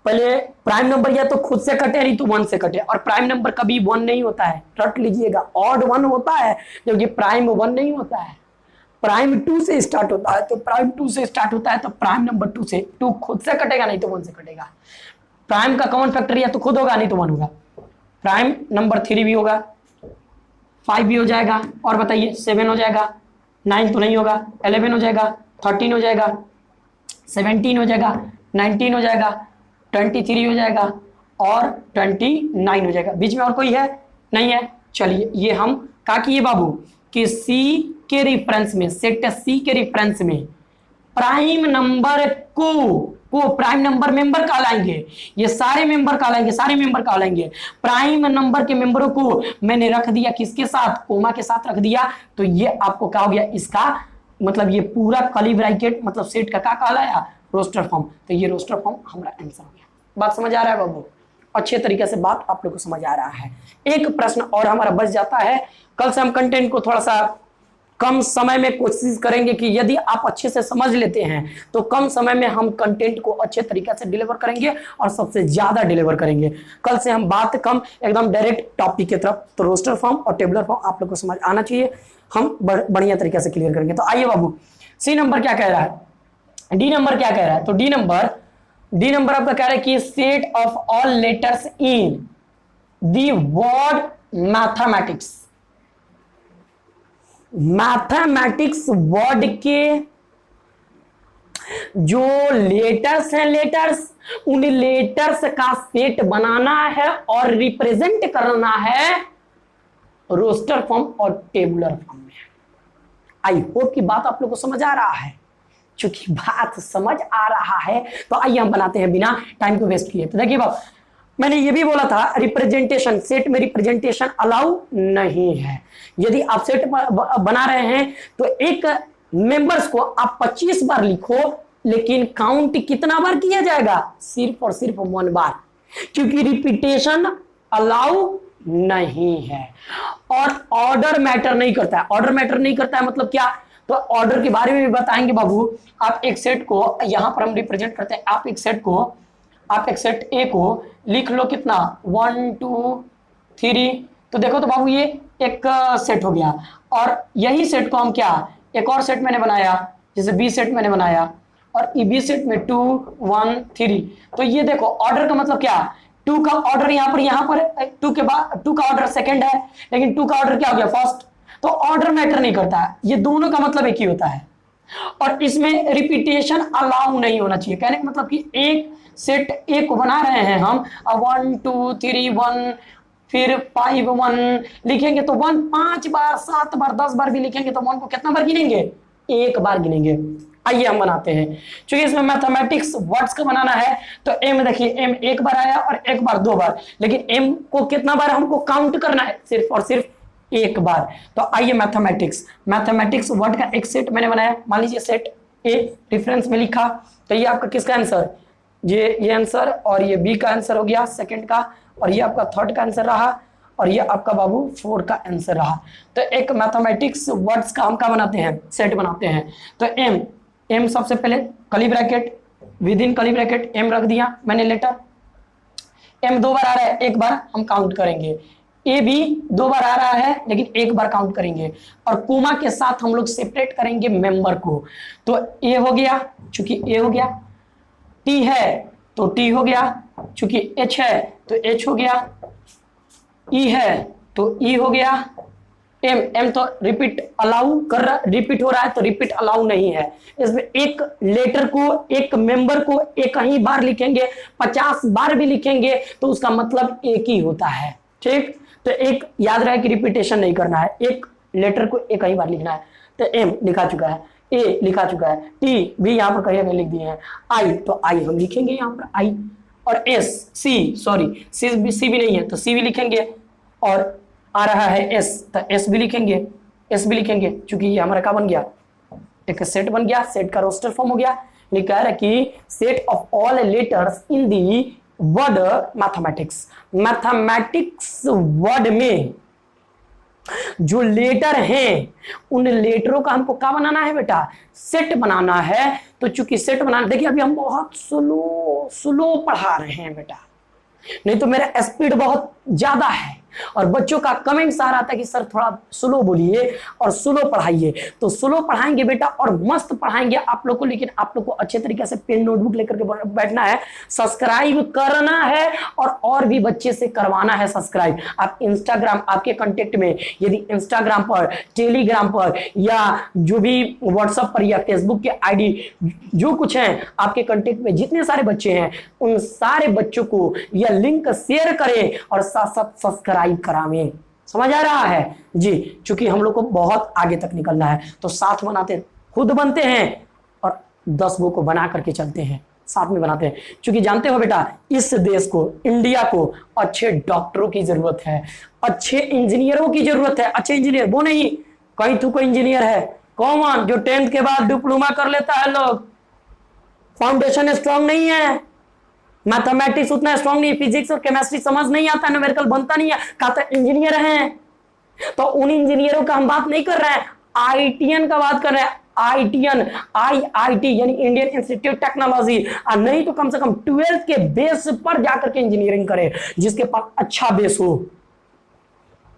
पहले प्राइम नंबर या तो खुद से कटे नहीं तो 1 से कटे, और प्राइम नंबर कभी 1 नहीं होता है, रट लीजिएगा, ऑड 1 होता है, जबकि प्राइम 1 नहीं होता है। प्राइम 2 से स्टार्ट होता है, तो प्राइम 2 से स्टार्ट होता है, तो प्राइम नंबर 2 से 2 खुद से कटेगा नहीं तो 1 से कटेगा। प्राइम का कॉमन फैक्टर या तो खुद होगा नहीं तो 1 होगा। प्राइम नंबर 3 भी होगा, 5 भी हो जाएगा, और बताइए 7 हो जाएगा, 9 तो नहीं होगा, 11 हो जाएगा, 13 हो जाएगा, 17 हो जाएगा, 19 हो जाएगा, 23 हो जाएगा और 29 हो जाएगा। बीच में और कोई है नहीं है। चलिए ये हम क्या किए बाबू कि सी के रेफरेंस में, सेट सी के रेफरेंस में प्राइम नंबर को प्राइम नंबर मेंबर कहलाएंगे, ये सारे मेंबर कहलाएंगे। प्राइम नंबर के मेंबरों को मैंने रख दिया किसके साथ, कोमा के साथ रख दिया, तो ये आपको क्या हो गया, इसका मतलब ये पूरा कर्ली ब्रैकेट मतलब सेट का क्या कहलाया, रोस्टर फॉर्म। तो ये रोस्टर फॉर्म हमारा आंसर हो गया। बात समझ आ रहा है बाबू? अच्छे तरीके से बात आप लोग को समझ आ रहा है। एक प्रश्न और हमारा बच जाता है, कल से हम कंटेंट को थोड़ा सा कम समय में कोशिश करेंगे कि यदि आप अच्छे से समझ लेते हैं तो कम समय में हम कंटेंट को अच्छे तरीके से डिलीवर करेंगे और सबसे ज्यादा डिलीवर करेंगे। कल से हम बात कम एकदम डायरेक्ट टॉपिक की तरफ, तो रोस्टर फॉर्म और टेबुलर फॉर्म आप लोग को समझ आना चाहिए, हम बढ़िया तरीके से क्लियर करेंगे। तो आइए बाबू, सी नंबर क्या कह रहा है, डी नंबर क्या कह रहा है, तो डी नंबर आपका कह रहा है कि set of all letters in the word mathematics. Mathematics word के जो लेटर्स हैं, लेटर्स, उन लेटर्स का सेट बनाना है और रिप्रेजेंट करना है रोस्टर फॉर्म और टेबुलर फॉर्म में। आई होप की बात आप लोगों को समझ आ रहा है। चूंकि बात समझ आ रहा है तो आइए हम बनाते हैं बिना टाइम को वेस्ट किए। तो देखिए बाप, मैंने ये भी बोला था रिप्रेजेंटेशन, सेट में रिप्रेजेंटेशन अलाउ नहीं है। यदि आप सेट बना रहे हैं तो एक मेंबर्स को आप 25 बार लिखो, लेकिन काउंट कितना बार किया जाएगा? सिर्फ और सिर्फ 1 बार, क्योंकि रिपीटेशन अलाउ नहीं है। और ऑर्डर मैटर नहीं करता है। ऑर्डर मैटर नहीं करता है मतलब क्या? तो ऑर्डर के बारे में भी बताएंगे बाबू। आप एक सेट को यहां पर हम रिप्रेजेंट करते हैं। आप एक सेट ए को लिख लो कितना, 1 2 3। तो देखो तो बाबू ये एक सेट हो गया, और यही सेट को हम क्या, एक और सेट मैंने बनाया, जैसे बी सेट मैंने बनाया, और बी सेट में 2 1 3। तो ये देखो ऑर्डर का मतलब क्या, 2 का ऑर्डर यहां पर 2 के बाद 2 का ऑर्डर सेकंड है, लेकिन 2 का ऑर्डर क्या हो गया, फर्स्ट। तो ऑर्डर मैटर नहीं करता है, ये दोनों का मतलब एक ही होता है। और इसमें रिपीटेशन अलाउ नहीं होना चाहिए। कहने का मतलब कि एक सेट ए को बना रहे हैं हम, 1 2 3 1 फिर 5 1 लिखेंगे तो 1 5 बार 7 बार 10 बार भी लिखेंगे तो 1 को कितना बार गिनेंगे? 1 बार गिनेंगे। आइए हम बनाते हैं। क्योंकि इसमें मैथमेटिक्स वर्ड्स का बनाना है तो एम, देखिए एम 1 बार आया और 1 बार 2 बार, लेकिन एम को कितना बार हमको काउंट करना है? सिर्फ और सिर्फ 1 बार। तो आइए मैथमेटिक्स वर्ड का एक सेट मैंने बनाया। मान लीजिए सेट ए रेफरेंस में लिखा, तो ये आपका किसका आंसर? ये आंसर, और ये बी का आंसर हो गया सेकंड का, और ये आपका थर्ड का आंसर रहा, और ये आपका बाबू 4 का आंसर रहा। तो एक मैथमेटिक्स वर्ड्स का हम क्या बनाते हैं? सेट बनाते हैं। तो एम सबसे पहले curly bracket, within curly bracket M रख दिया मैंने लेटर। एम 2 बार आ रहा है, 1 बार हम काउंट करेंगे। ए भी 2 बार आ रहा है, लेकिन 1 बार काउंट करेंगे। और कोमा के साथ हम लोग सेपरेट करेंगे मेंबर को। तो ए हो गया, चूंकि ए हो गया। टी है तो टी हो गया, चूंकि एच है तो एच हो गया। ई है तो ई हो गया। एम तो रिपीट अलाउ कर रहा, रिपीट हो रहा है तो रिपीट अलाउ नहीं है। इसमें एक लेटर को, एक मेंबर को एक ही बार लिखेंगे, 50 बार भी लिखेंगे तो उसका मतलब एक ही होता है। ठीक, तो एक याद रहे कि रिपीटेशन नहीं करना है, एक लेटर को एक ही बार लिखना है। तो एम लिखा चुका है, ए लिखा चुका है, टी भी यहाँ पर कहीं लिख दिए हैं, आई तो आई हम लिखेंगे यहाँ पर आई, और एस सी, सॉरी सी भी नहीं है तो सी भी लिखेंगे, और आ रहा है एस तो एस भी लिखेंगे, क्योंकि ये हमारा क्या बन गया, एक सेट बन गया, सेट का रोस्टर फॉर्म हो गया। लिखा है कि set of all letters in the word mathematics word में जो लेटर हैं उन लेटरों का हमको क्या बनाना है बेटा? सेट बनाना है। तो चूंकि सेट बनाना, देखिए अभी हम बहुत स्लो पढ़ा रहे हैं बेटा, नहीं तो मेरा स्पीड बहुत ज्यादा है, और बच्चों का कमेंट्स आ रहा था कि सर थोड़ा स्लो बोलिए और स्लो पढ़ाइए। तो स्लो पढ़ाएंगे बेटा और मस्त पढ़ाएंगे आप लोग को, लेकिन आप लोग को अच्छे तरीके से पेन नोटबुक लेकर के बैठना है, सब्सक्राइब करना है और भी बच्चे से करवाना है सब्सक्राइब। आप इंस्टाग्राम, आपके कांटेक्ट में यदि इंस्टाग्राम पर, टेलीग्राम पर, या जो भी व्हाट्सएप पर या फेसबुक के आईडी जो कुछ है आपके कांटेक्ट में जितने सारे बच्चे हैं, उन सारे बच्चों को यह लिंक शेयर करें और साथ साथ सब्सक्राइब करावें। समझ आ रहा है जी? क्योंकि हम लोग को बहुत आगे तक निकलना है, तो साथ बनाते, खुद बनते हैं और 10 गो को बना करके चलते हैं, साथ में बनाते हैं। क्योंकि जानते हो बेटा, इस देश को, इंडिया को अच्छे डॉक्टरों की जरूरत है, अच्छे इंजीनियरों की जरूरत है। अच्छे इंजीनियर वो नहीं कहीं तू कोई इंजीनियर है, कौन जो 10th के बाद डिप्लोमा कर लेता है, लोग फाउंडेशन स्ट्रांग नहीं है, मैथमेटिक्स उतना स्ट्रांग नहीं, फिजिक्स और केमिस्ट्री समझ नहीं आता, न्यूमेरिकल बनता नहीं है, कहते इंजीनियर हैं। तो उन इंजीनियरों का हम बात नहीं कर रहे हैं, आईटीएन का बात कर रहे हैं। आईटीएन, आईआईटी यानी इंडियन इंस्टीट्यूट टेक्नोलॉजी, और नहीं तो कम से कम 12th के बेस पर जाकर के इंजीनियरिंग करे, जिसके पास अच्छा बेस हो,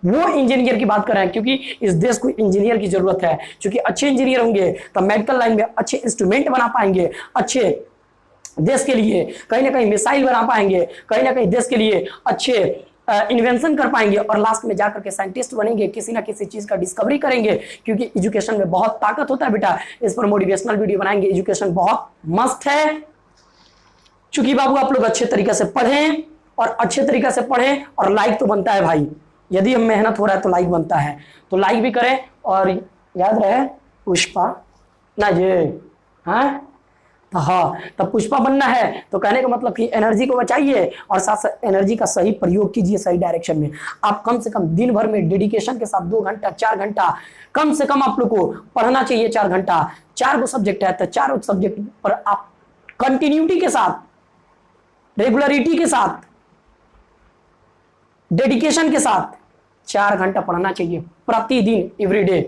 वो इंजीनियर की बात कर रहे हैं। क्योंकि इस देश को इंजीनियर की जरूरत है, क्योंकि अच्छे इंजीनियर होंगे तो मेडिकल लाइन में अच्छे इंस्ट्रूमेंट बना पाएंगे, अच्छे देश के लिए कहीं ना कहीं मिसाइल बना पाएंगे, कहीं ना कहीं देश के लिए अच्छे इन्वेंशन कर पाएंगे और लास्ट में जाकर के साइंटिस्ट बनेंगे, किसी ना किसी चीज का डिस्कवरी करेंगे, क्योंकि एजुकेशन में बहुत ताकत होता है बेटा। इस पर मोटिवेशनल वीडियो बनाएंगे। एजुकेशन बहुत मस्त है। चूंकि बाबू आप लोग अच्छे तरीके से पढ़ें और अच्छे तरीके से पढ़ें और लाइक तो बनता है भाई। यदि हम मेहनत हो रहा है तो लाइक बनता है, तो लाइक भी करें। और याद रहे पुष्पा ना ये, हाँ तो हाँ, तब पुष्पा बनना है तो कहने का मतलब कि एनर्जी को बचाइए और साथ साथ एनर्जी का सही प्रयोग कीजिए सही डायरेक्शन में। आप कम से कम दिन भर में डेडिकेशन के साथ 2 घंटा 4 घंटा कम से कम आप लोग को पढ़ना चाहिए। 4 घंटा, 4 सब्जेक्ट है तो 4 सब्जेक्ट पर आप कंटिन्यूटी के साथ, रेगुलरिटी के साथ, डेडिकेशन के साथ 4 घंटा पढ़ना चाहिए प्रतिदिन, एवरीडे।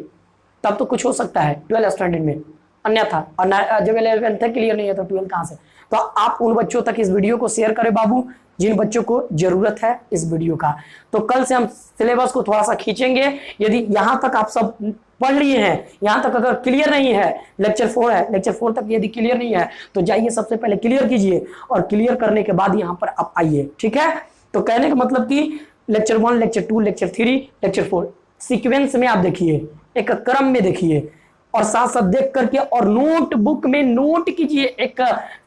तब तो कुछ हो सकता है 12th स्टैंडर्ड में, अन्यथा और जब 11th क्लियर नहीं है तो 12th कहां से। तो आप उन बच्चों तक इस वीडियो को शेयर करें बाबू जिन बच्चों को जरूरत है इस वीडियो का। तो कल से हम सिलेबस को थोड़ा सा खींचेंगे। यदि यहां तक आप सब पढ़ लिए हैं, यहां तक अगर क्लियर नहीं है, लेक्चर 4 है, लेक्चर 4 तक यदि क्लियर नहीं है तो जाइए सबसे पहले क्लियर कीजिए और क्लियर करने के बाद यहां पर आप आइए, ठीक है। तो कहने का मतलब कि lecture 1, lecture 2, lecture 3, lecture 4 sequence में आप देखिए, एक क्रम में देखिए और साथ साथ देख करके और नोटबुक में नोट कीजिए, एक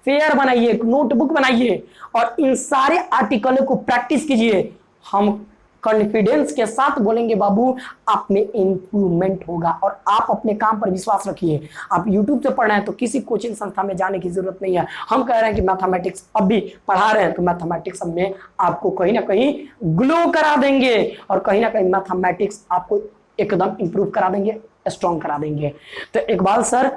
फेयर बनाइए, एक नोटबुक बनाइए और इन सारे आर्टिकल को प्रैक्टिस कीजिए। हम कॉन्फिडेंस के साथ बोलेंगे बाबू आप में इंप्रूवमेंट होगा और आप अपने काम पर विश्वास रखिए। आप यूट्यूब से पढ़ रहे हैं तो किसी कोचिंग संस्था में जाने की जरूरत नहीं है। हम कह रहे हैं कि मैथमेटिक्स अब भी पढ़ा रहे हैं तो मैथमेटिक्स में आपको कहीं ना कहीं ग्लो करा देंगे और कहीं ना कहीं मैथमेटिक्स आपको एकदम इंप्रूव करा देंगे, स्ट्रॉन्ग करा देंगे। तो इकबाल सर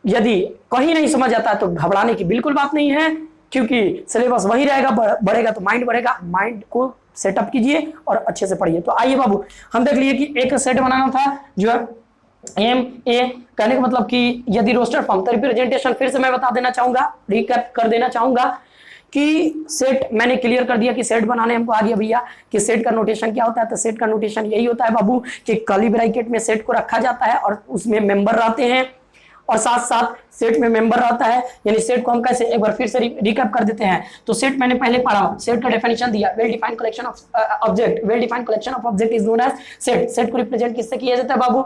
यदि कहीं नहीं समझ आता है तो घबराने की बिल्कुल बात नहीं है, क्योंकि सिलेबस वही रहेगा, बढ़ेगा तो माइंड बढ़ेगा। माइंड को सेटअप कीजिए और अच्छे से पढ़िए। तो आइए बाबू हम देख लिए कि एक सेट बनाना था जो है एम ए, कहने का मतलब कि यदि रोस्टर फॉर्म तो रिप्रेजेंटेशन फिर से मैं बता देना चाहूंगा, रिकैप कर देना चाहूंगा कि सेट मैंने क्लियर कर दिया कि सेट बनाने हमको आ गया भैया कि सेट का नोटेशन क्या होता है। तो सेट का नोटेशन यही होता है बाबू कि कर्ली ब्रैकेट में सेट को रखा जाता है और उसमें मेंबर रहते हैं और साथ साथ सेट में मेंबर रहता है। यानी सेट को हम कैसे एक बार फिर से रिकैप कर देते हैं। तो सेट मैंने पहले पढ़ा, सेट का डेफिनेशन दिया, well defined collection of object, well defined collection of object is known as set. Set को रिप्रेजेंट किससे किया जाता है बाबू,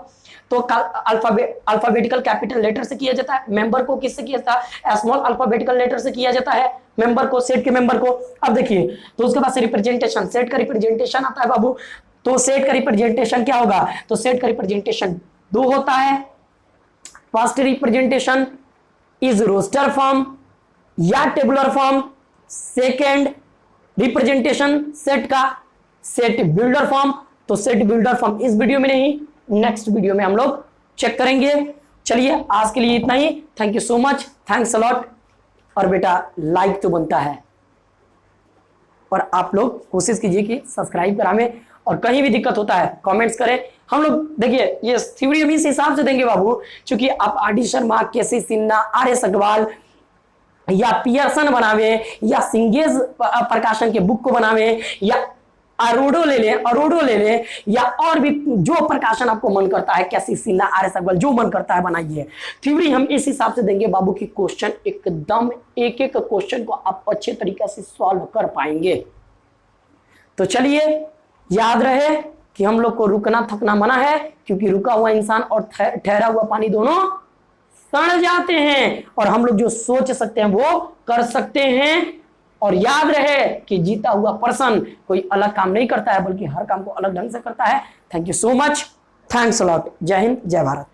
तो अल्फाबेटिकल कैपिटल लेटर से किया जाता है। मेंबर को किससे किया जाता है, स्मॉल अल्फाबेटिकल लेटर से किया जाता है मेंबर को, सेट के मेंबर को। अब देखिए तो उसके बाद से रिप्रेजेंटेशन, सेट का रिप्रेजेंटेशन आता है बाबू। तो सेट का रिप्रेजेंटेशन क्या होगा, तो सेट का रिप्रेजेंटेशन 2 होता है। First representation is roster form या tabular form. Second representation set का सेट बिल्डर फॉर्म। तो सेट बिल्डर फॉर्म इस वीडियो में नहीं, नेक्स्ट वीडियो में हम लोग चेक करेंगे। चलिए आज के लिए इतना ही। Thank you so much, thanks a lot. और बेटा लाइक तो बनता है और आप लोग कोशिश कीजिए कि सब्सक्राइब करावें और कहीं भी दिक्कत होता है कमेंट्स करें। हम लोग देखिए ये थ्योरी हम इस हिसाब से देंगे बाबू, क्योंकि आप R D. Sharma, K C. Sinha, R S. Agarwal या पियर्सन बनावे या सिंगेज प्रकाशन के बुक को बनावे या अरोडो ले लें या और भी जो प्रकाशन आपको मन करता है, के.सी. सिन्हा, आर.एस. अग्रवाल, जो मन करता है बनाइए। थ्योरी हम इस हिसाब से देंगे बाबू की क्वेश्चन एकदम एक एक क्वेश्चन को आप अच्छे तरीके से सॉल्व कर पाएंगे। तो चलिए याद रहे कि हम लोग को रुकना थकना मना है, क्योंकि रुका हुआ इंसान और ठहरा हुआ पानी दोनों सड़ जाते हैं और हम लोग जो सोच सकते हैं वो कर सकते हैं। और याद रहे कि जीता हुआ पर्सन कोई अलग काम नहीं करता है, बल्कि हर काम को अलग ढंग से करता है। Thank you so much, thanks a lot. जय हिंद, जय भारत।